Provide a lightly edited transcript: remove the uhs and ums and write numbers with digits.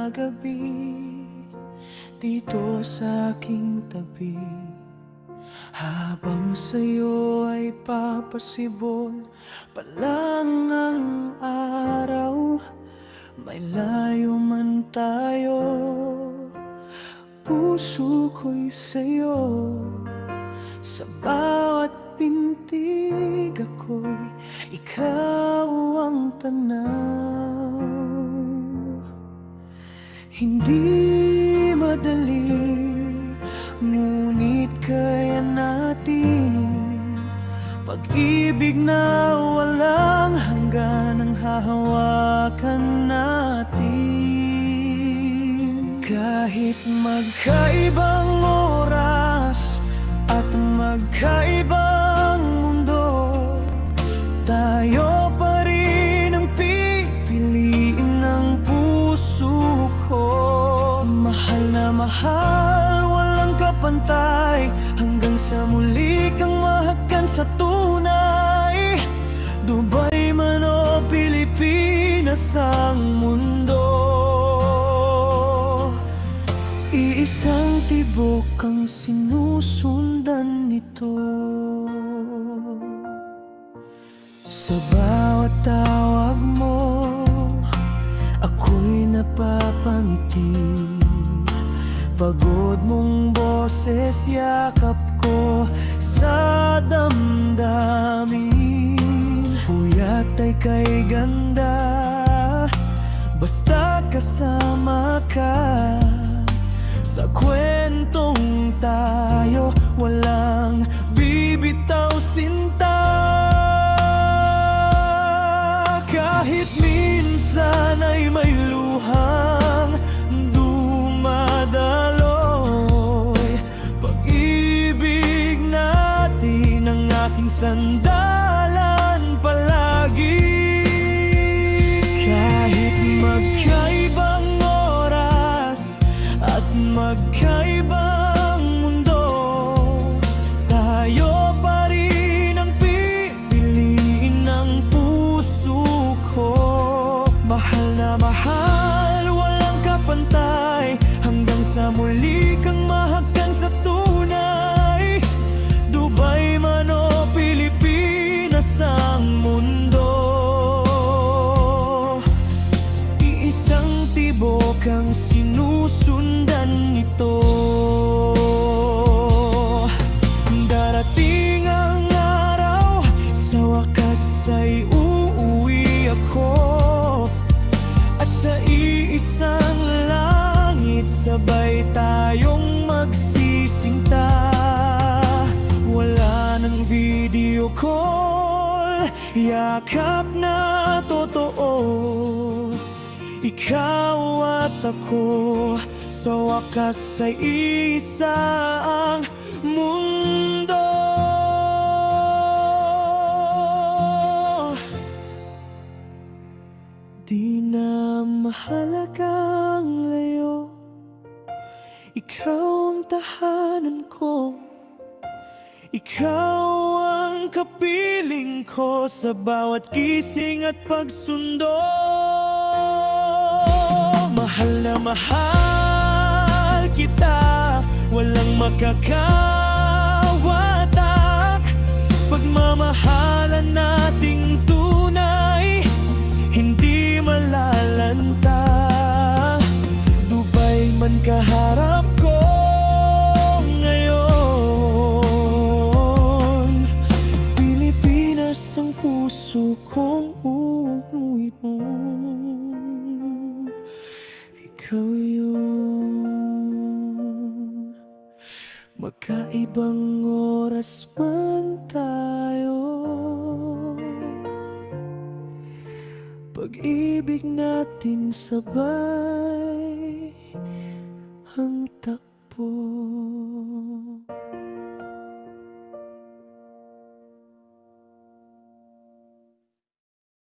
na gabi dito sa aking tabi, habang sa'yo ay papasibol pa lang ang araw. May layo man tayo, puso ko'y sa'yo. Sa bawat pintig ako'y ikaw ang tanaw. Hindi madali, ngunit kaya natin. Pag-ibig na walang hanggan ang hahawakan natin. Kahit magkaibang oras at magkaibang mundo, tayo pa rin ang pipiliin ng puso ko. Mahal na mahal, walang kapantay, hanggang sa muli kang mahagkan sa tunay. Dubai man o Pilipinas ang mundo, iisang tibok ang sinusundan nito. Sa bawat tawag mo, ako'y napapangiti. Pagod mong boses, yakap ko sa damdamin. Puyat ay kay ganda, basta kasama ka. Sa kwentong tayo, walang bibitaw sinta. Kahit minsan ay may luhang dumadaloy, pag-ibig natin ang aking sandalan palagi. Kahit magkaibang oras at magkaibang mundo, tayo pa rin ang pipiliin ng puso ko. Mahal na mahal, walang kapantay, hanggang sa muli kang mahagkan sa tunay. Dubai man o Pilipinas ang mundo, iisang tibok ang sinusundan nito. Darating ang araw, sa wakas ay uuwi ako, at sa iisang langit sabay tayong magsisinta. Wala ng video call, yakap na totoo, ikaw at ako, sa wakas ay isa ang mundo. Di na mahalagang layo, ikaw ang tahanan ko, ikaw ang kapiling ko sa bawat gising at pagsundo. Mahal na mahal kita, walang makakawatak. Pagmamahalan nating tunay, hindi malalanta. Dubai man kaharap ko ngayon, Pilipinas ang puso kong uuwi mo. Ikaw yun. Magkaibang oras man tayo, pag-ibig natin sabay